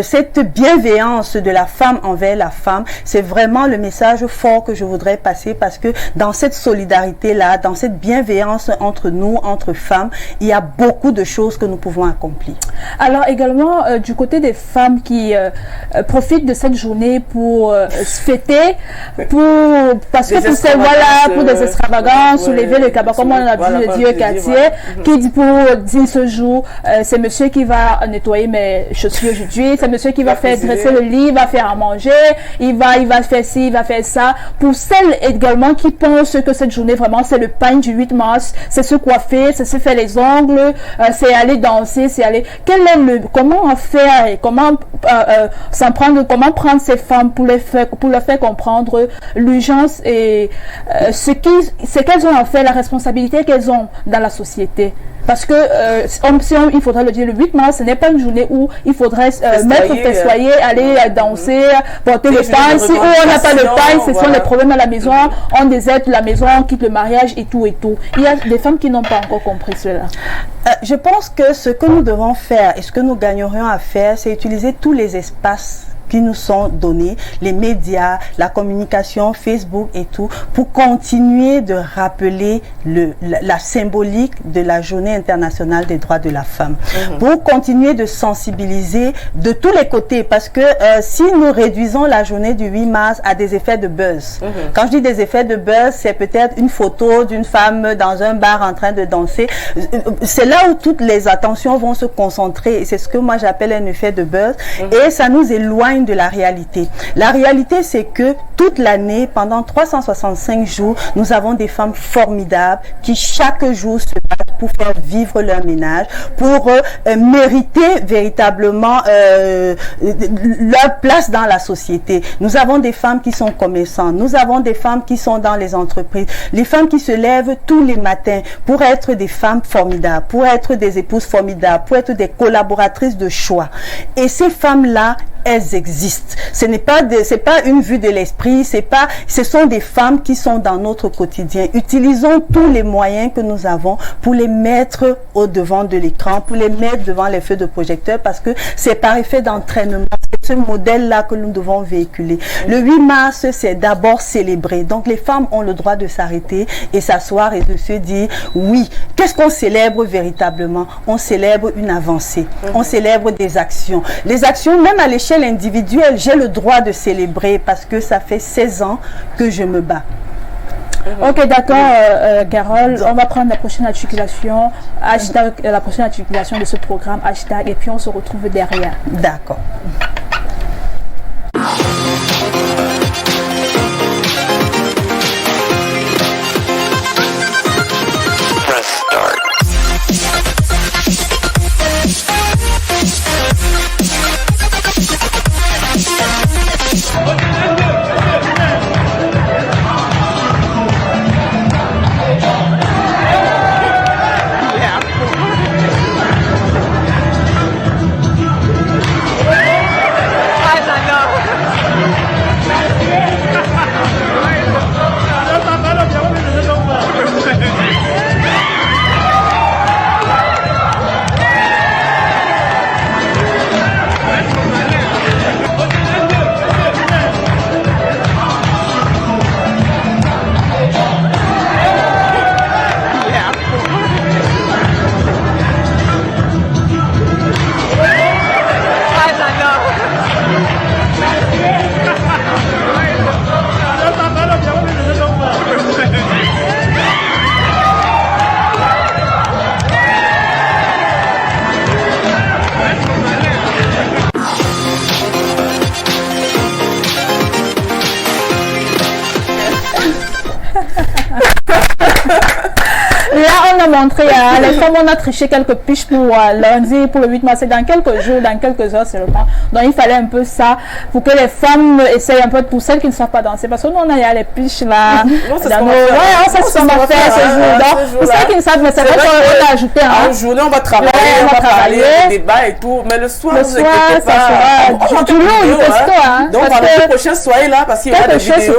cette bienveillance de la femme envers la femme, c'est vraiment le message fort que je voudrais passer, parce que dans cette solidarité-là, dans cette bienveillance entre nous, entre femmes, il y a beaucoup de choses que nous pouvons accomplir. Alors également, du côté des femmes qui profitent de cette journée pour se fêter, parce que pour ces, voilà, pour des extravagances, soulever le cabas, comme on a vu le dieu Cartier, qui dit pour dire ce jour, c'est monsieur qui va nettoyer mes chaussures aujourd'hui, c'est monsieur qui va faire dresser le lit, il va faire à manger, il va faire ci, il va faire ça. Pour celles également qui pensent que cette journée vraiment c'est le pain du 8 mars, c'est se coiffer, c'est se faire les ongles, c'est aller danser, c'est aller. Comment faire, comment s'en prendre, comment prendre ces femmes pour leur faire comprendre l'urgence et ce qu'elles ont à faire, la responsabilité qu'elles ont dans la société. Parce que il faudrait le dire, le 8 mars, ce n'est pas une journée où il faudrait festoyer, aller danser, porter le pain. Si on n'a pas le pain, ce sont les problèmes à la maison, on déserte la maison, on quitte le mariage et tout et tout. Il y a des femmes qui n'ont pas encore compris cela. Je pense que ce que nous devons faire et ce que nous gagnerions à faire, c'est utiliser tous les espaces qui nous sont donnés, les médias, la communication, Facebook et tout, pour continuer de rappeler la symbolique de la Journée internationale des droits de la femme. Pour continuer de sensibiliser de tous les côtés, parce que si nous réduisons la journée du 8 mars à des effets de buzz, quand je dis des effets de buzz, c'est peut-être une photo d'une femme dans un bar en train de danser, c'est là où toutes les attentions vont se concentrer, et c'est ce que moi j'appelle un effet de buzz, et ça nous éloigne de la réalité. La réalité, c'est que toute l'année, pendant 365 jours, nous avons des femmes formidables qui chaque jour se battent pour faire vivre leur ménage, pour mériter véritablement leur place dans la société. Nous avons des femmes qui sont commerçantes, nous avons des femmes qui sont dans les entreprises, les femmes qui se lèvent tous les matins pour être des femmes formidables, pour être des épouses formidables, pour être des collaboratrices de choix. Et ces femmes-là, elles existent. C'est pas une vue de l'esprit, ce sont des femmes qui sont dans notre quotidien. Utilisons tous les moyens que nous avons pour les mettre au devant de l'écran, pour les mettre devant les feux de projecteur, parce que c'est par effet d'entraînement. C'est ce modèle-là que nous devons véhiculer. Le 8 mars, c'est d'abord célébrer. Donc les femmes ont le droit de s'arrêter et s'asseoir et de se dire, oui, qu'est-ce qu'on célèbre véritablement? On célèbre une avancée. On célèbre des actions. Les actions, même à l'échelle individuelle, j'ai le droit de célébrer parce que ça fait 16 ans que je me bats. Ok, d'accord, Carole, on va prendre la prochaine articulation, la prochaine articulation de ce programme, hashtag, et puis on se retrouve derrière. D'accord. montrer à les femmes, on a triché quelques piches pour lundi, pour le 8 mars, c'est dans quelques jours, dans quelques heures seulement. Donc il fallait un peu ça pour que les femmes essayent un peu, pour celles qui ne savent pas danser, parce que nous on a les piches là. Non, c'est ce qu'on va faire ce jour. Donc pour celles qui ne savent, mais c'est vrai qu'on a ajouté en journée on va travailler, on va parler, débat et tout, mais le soir ça sera du lourd du pesto. Donc le prochain soyez là parce qu'il y aura des vidéos,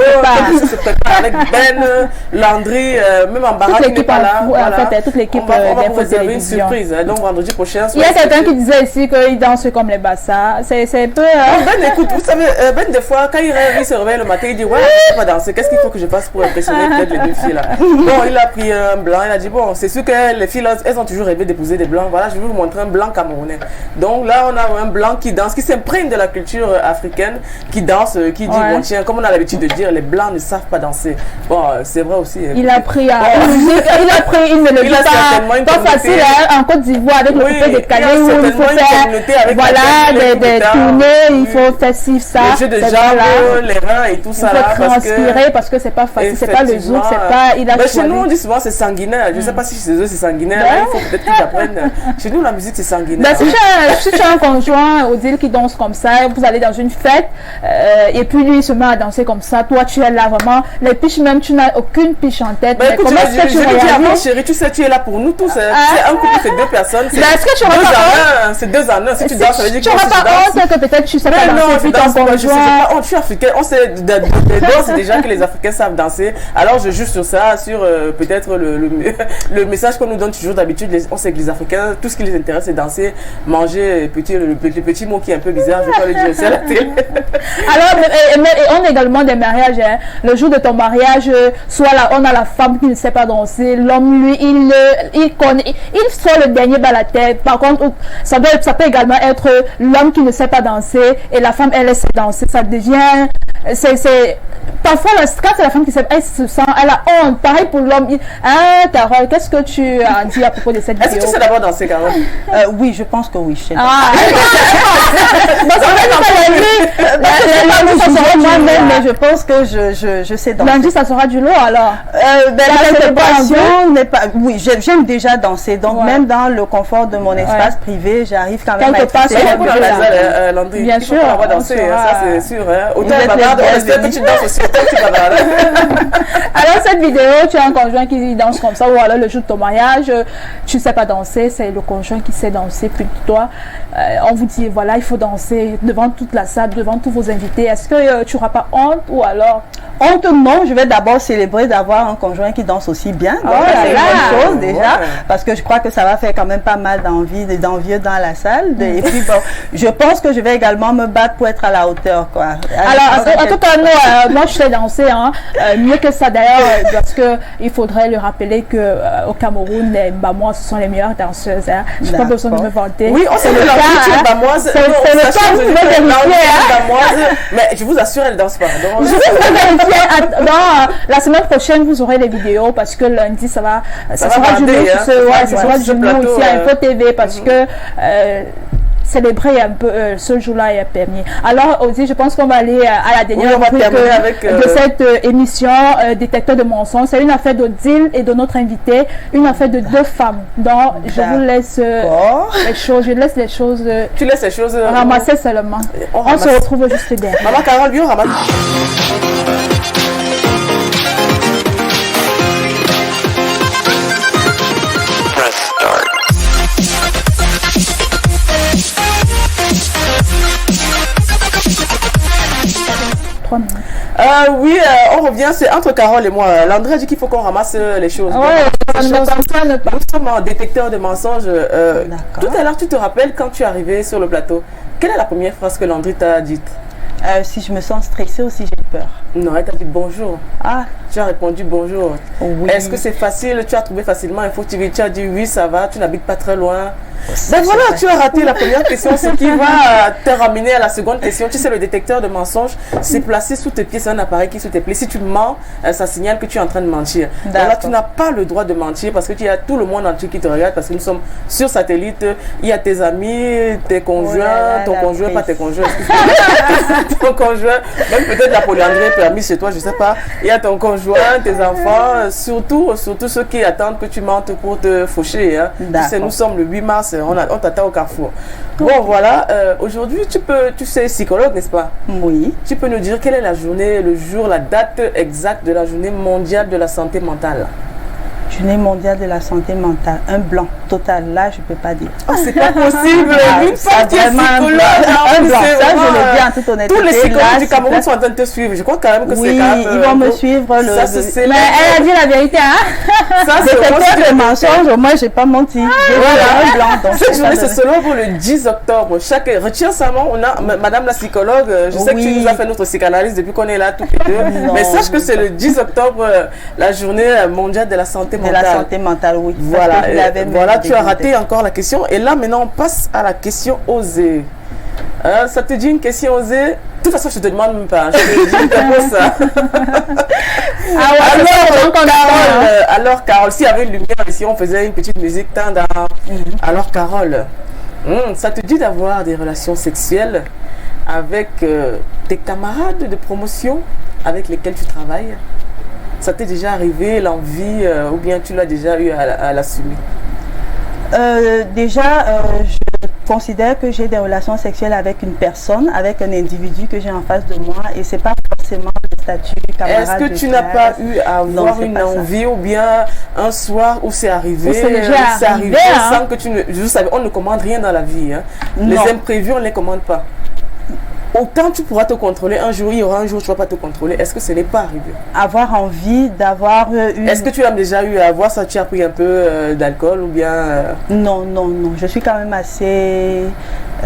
qui se prépare avec Ben, Landry, même en baraque qui n'est pas là. En fait, toute l'équipe on va vous réserver une surprise. Donc vendredi prochain. Il y a quelqu'un qui disait ici qu'il danse comme les bassas. C'est un peu. Ben, écoute, vous savez, Ben, des fois, quand il se réveille le matin, il dit ouais, je ne sais pas danser. Qu'est-ce qu'il faut que je fasse pour impressionner peut-être les deux filles là? Bon, il a pris un blanc. Il a dit bon, c'est sûr que les filles là, elles ont toujours rêvé d'épouser des blancs. Voilà, je vais vous montrer un blanc camerounais. Donc là, on a un blanc qui danse, qui s'imprègne de la culture africaine, qui danse, qui dit bon tiens, comme on a l'habitude de dire, les blancs ne savent pas danser. Bon, c'est vrai aussi. Il a pris une mélodie pas facile en Côte d'Ivoire avec le coupé décalé où il faut faire voilà des tournées, il faut faire ci, ça. Le jeu de jambes, les reins et tout ça. Il faut transpirer parce que c'est pas facile, c'est pas le zouk, c'est pas. Mais chez nous on dit souvent c'est sanguinaire. Je sais pas si chez eux c'est sanguinaire. Il faut peut-être qu'ils apprennent. Chez nous la musique c'est sanguinaire. Si tu as un conjoint Odile qui danse comme ça, vous allez dans une fête et puis lui il se met à danser comme ça, toi tu es là vraiment, les piches même tu n'as aucune piche en tête. Mais comment est-ce que tu réagis? Chérie, tu sais tu es là pour nous tous. C'est un couple, c'est deux personnes. Est-ce que tu auras pas honte? C'est 2 ans. Si tu danses, ça veut dire que tu n'auras pas honte que peut-être tu sais pas danser puis ton conjoint. Je suis africaine. On sait c'est déjà que les Africains savent danser. Alors je joue sur ça, sur peut-être le message qu'on nous donne toujours d'habitude. On sait que les Africains, tout ce qui les intéresse c'est danser, manger, le petit mot qui est un peu bizarre, je vais pas le dire aussi à la télé. Alors, on a également des mariages. Le jour de ton mariage, soit là, on a la femme qui ne sait pas danser, l'homme, lui, il sort le dernier bal à terre. Par contre, ça peut également être l'homme qui ne sait pas danser et la femme, elle sait danser. Ça devient... Parfois, quand c'est la femme qui sait, elle a honte. Pareil pour l'homme. Carole, qu'est-ce que tu as dit à propos de cette vidéo? Est-ce que tu sais d'abord danser, Carole? Oui, je pense que oui. Je sais mais je pense que je sais danser. Lundi, ça sera du lot alors. La célébration n'est pas... Oui, j'aime déjà danser. Donc, même dans le confort de mon espace privé, j'arrive quand même à être Landry. Bien sûr. On va danser, ça c'est sûr. Autant on espère que tu danses aussi, autant tu bavardes. Alors, cette vidéo, tu as un conjoint qui danse comme ça, ou alors le jour de ton mariage, tu ne sais pas danser, c'est le conjoint qui sait danser plus que toi. On vous dit, voilà, il faut danser devant toute la salle, devant tous vos invités. Est-ce que tu n'auras pas honte ou alors? Honte, non, je vais d'abord célébrer d'avoir un conjoint qui danse aussi bien. Donc, c'est une bonne chose déjà, parce que je crois que ça va faire quand même pas mal d'envieux dans la salle. Et puis, bon, je pense que je vais également me battre pour être à la hauteur, quoi. Alors, en tout cas, moi, je sais danser, mieux que ça d'ailleurs, parce que il faudrait le rappeler que au Cameroun, les Bamois, ce sont les meilleures danseuses. Je n'ai pas besoin de me vanter. Oui, on sait que la culture bamoise, c'est le cas, vous pouvez vérifier. Mais je vous assure, elle ne danse pas. Je vais vérifier. La semaine prochaine, vous aurez les vidéos parce que lundi, ça sera du lot. Ça sera du lot ici à Info TV parce que célébrer un peu ce jour-là est permis. Alors aussi, je pense qu'on va aller à la dernière rubrique de cette émission Détecteur de mensonges. C'est une affaire d'Odile et de notre invité, une affaire de 2 femmes. Donc, je vous laisse les choses. Je laisse les choses. Tu laisses les choses ramasser seulement. On se retrouve juste derrière. Maman Carole, viens, on ramasse. Oui, on revient, c'est entre Carole et moi. Landry a dit qu'il faut qu'on ramasse les choses. Oui, nous sommes en détecteur de mensonges. Tout à l'heure, tu te rappelles quand tu es arrivé sur le plateau, quelle est la première phrase que Landry t'a dite? Si je me sens stressée ou si j'ai peur. Non, elle t'a dit bonjour. Ah. Tu as répondu bonjour. Oui. Est-ce que c'est facile? Tu as trouvé facilement info TV? Tu as dit oui, ça va, tu n'habites pas très loin. Ben voilà, tu as raté la première question, ce qui va te ramener à la seconde question. Tu sais, le détecteur de mensonges, c'est placé sous tes pieds, c'est un appareil qui est sous tes pieds. Si tu mens, ça signale que tu es en train de mentir. Donc là, tu n'as pas le droit de mentir parce que tu as tout le monde entier qui te regarde parce que nous sommes sur satellite. Il y a tes amis, tes conjoints, ton conjoint, pas tes conjoints, ton conjoint, même peut-être la polyandrie est permise chez toi, je sais pas. Il y a ton conjoint, tes enfants, surtout ceux qui attendent que tu mentes pour te faucher. Hein. Tu sais, nous sommes le 8 mars, on t'attend au carrefour. Bon, voilà, aujourd'hui, tu sais, psychologue, n'est-ce pas? Oui. Tu peux nous dire quelle est la journée, le jour, la date exacte de la journée mondiale de la santé mentale? Journée mondiale de la santé mentale, un blanc total, là je peux pas dire. Oh, c'est pas possible, une fois tu es psychologue, un blanc, ça je le dis en toute honnêteté. Tous les psychologues du Cameroun sont en train de te suivre, je crois quand même que c'est quand même... Oui, ils vont me suivre. Mais elle a dit la vérité, hein. Ça c'est détecteur de mensonges, moi j'ai pas menti. Voilà, un blanc. Donc cette journée c'est seulement pour le 10 octobre. Retiens ça, on a Madame la psychologue, je sais que tu nous as fait notre psychanalyse depuis qu'on est là toutes les deux, mais sache que c'est le 10 octobre, la journée mondiale de la santé mentale. De la santé mentale, oui. Voilà, tu as raté encore la question. Et là, maintenant, on passe à la question osée. Ça te dit une question osée? De toute façon, je te demande même pas. Je te dis, je ça. Alors, Carole, s'il y avait une lumière ici, on faisait une petite musique. Alors, Carole, ça te dit d'avoir des relations sexuelles avec tes camarades de promotion avec lesquels tu travailles? Ça t'est déjà arrivé, l'envie, ou bien tu l'as déjà eu à l'assumer? Déjà, je considère que j'ai des relations sexuelles avec une personne, avec un individu que j'ai en face de moi, et c'est pas forcément le statut camarade. Est-ce que tu n'as pas eu à avoir une envie, ou bien un soir où c'est arrivé, c'est arrivé sans que tu ne... Je savais, on ne commande rien dans la vie. Hein. Les imprévus, on ne les commande pas. Autant tu pourras te contrôler, un jour, il y aura un jour, tu ne vas pas te contrôler. Est-ce que ce n'est pas arrivé? Avoir envie d'avoir une... Est-ce que tu as déjà eu à avoir ça? Tu as pris un peu d'alcool ou bien... Non. Je suis quand même assez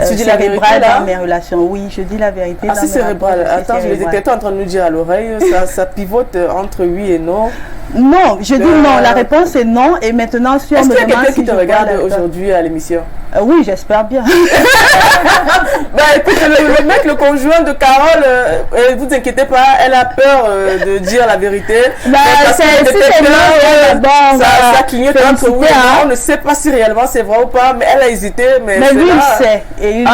tu dis la vérité, dans mes relations. Oui, je dis la vérité. Ah, c'est cérébral. Attends, je l'étais en train de nous dire à l'oreille, ça pivote entre oui et non. Non, je dis non. La réponse est non. Et maintenant, si on me demande... Est-ce qu'il y a quelqu'un qui te regarde aujourd'hui à l'émission? Oui, j'espère bien. Ben écoute, le mec, le conjoint de Carole, vous inquiétez pas, elle a peur de dire la vérité. Ça clignote entre oui et non. On ne sait pas si réellement c'est vrai ou pas, mais elle a hésité. Mais lui, il sait. Et une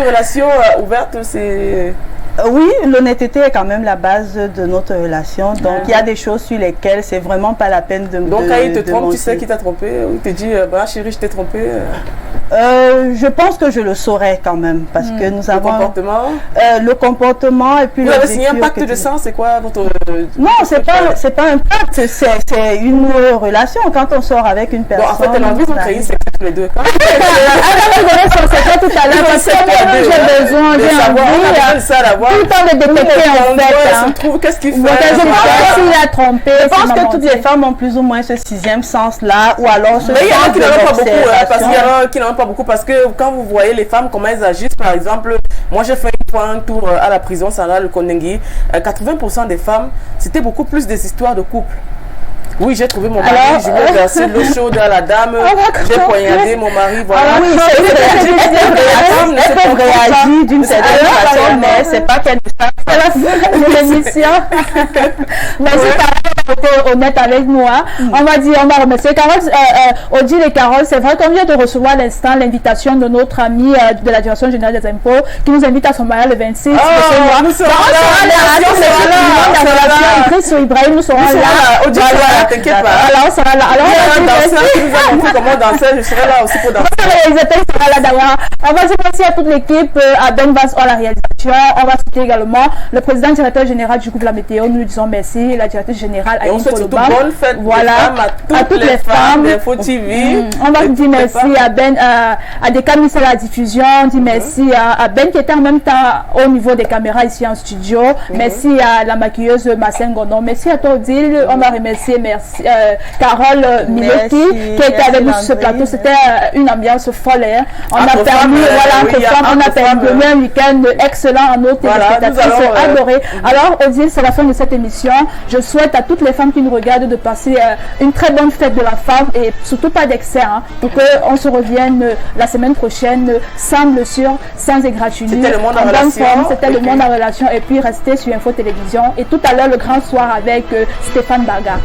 relation ouverte, c'est... Oui, l'honnêteté est quand même la base de notre relation. Donc, il y a des choses sur lesquelles c'est vraiment pas la peine de me... Donc, quand il te trompe, tu sais qui t'a trompé? Ou il te dit, bah chérie, je t'ai trompé? Je pense que je le saurais quand même. Parce que nous avons... Le comportement et puis... Vous avez signé un pacte de sang, c'est quoi votre... Non, c'est pas un pacte, c'est une relation. Quand on sort avec une personne... Bon, en fait, elle a envie de créer une section tous les deux. Tout à l'heure, parce que j'ai besoin de savoir... Tout le temps de détecter en fait. Qu'est-ce qu'il fait? Je pense qu'il a trompé. Je pense que toutes les femmes ont plus ou moins ce sixième sens-là, ou alors ce mais il y en a qui n'en ont pas beaucoup, parce qu'il y en a qui n'en ont pas beaucoup, parce que quand vous voyez les femmes, comment elles agissent, par exemple, moi j'ai fait une fois un tour à la prison, Sarah, le Kondengi, 80% des femmes, c'était beaucoup plus des histoires de couple. Oui, j'ai trouvé mon mari, je vais verser l'eau chaude à la dame, j'ai poignardé mon mari, voilà. Oui, c'est réagir d'une certaine façon, mais c'est pas qu'elle c'est la l'émission. Mais c'est Carole, honnête avec moi. On va dire, on va remercier Carole, Odile et Carole. C'est vrai qu'on vient de recevoir à l'instant l'invitation de notre ami de la Direction générale des impôts qui nous invite à son mariage le 26 de ce mois. Nous serons là. Idriss ou Ibrahim, nous serons là. T'inquiète pas. Alors, on sera là. Alors, il y a un danseur qui nous a montré comment danser. Je serai là aussi pour danser. Les appels seront là d'ailleurs. On va se remercier à toute l'équipe, à Ben Vaz à la réalisation. On va citer également le président directeur général du groupe La Météo. Nous lui disons merci. La directrice générale et on souhaite surtout bonne fête à toutes les femmes d'Info TV. On va dire merci à Ben, à des caméras à la diffusion. On dit merci à Ben qui était en même temps au niveau des caméras ici en studio. Merci à la maquilleuse Massengono non, merci à toi Odile. On va remercier Carole Miletti qui était avec nous sur ce plateau. C'était une ambiance folle. Hein. On a permis, on a permis un week-end excellent à nos téléspectatrices adorées. Alors Odile, c'est la fin de cette émission. Je souhaite à toutes les femmes qui nous regardent de passer une très bonne fête de la femme et surtout pas d'excès. Hein, pour qu'on se revienne la semaine prochaine sans blessure, sans égratignure. C'était le monde en relation. C'était le monde en relation. Et puis restez sur Info Télévision. Et tout à l'heure, le grand soir avec Stéphane Baga.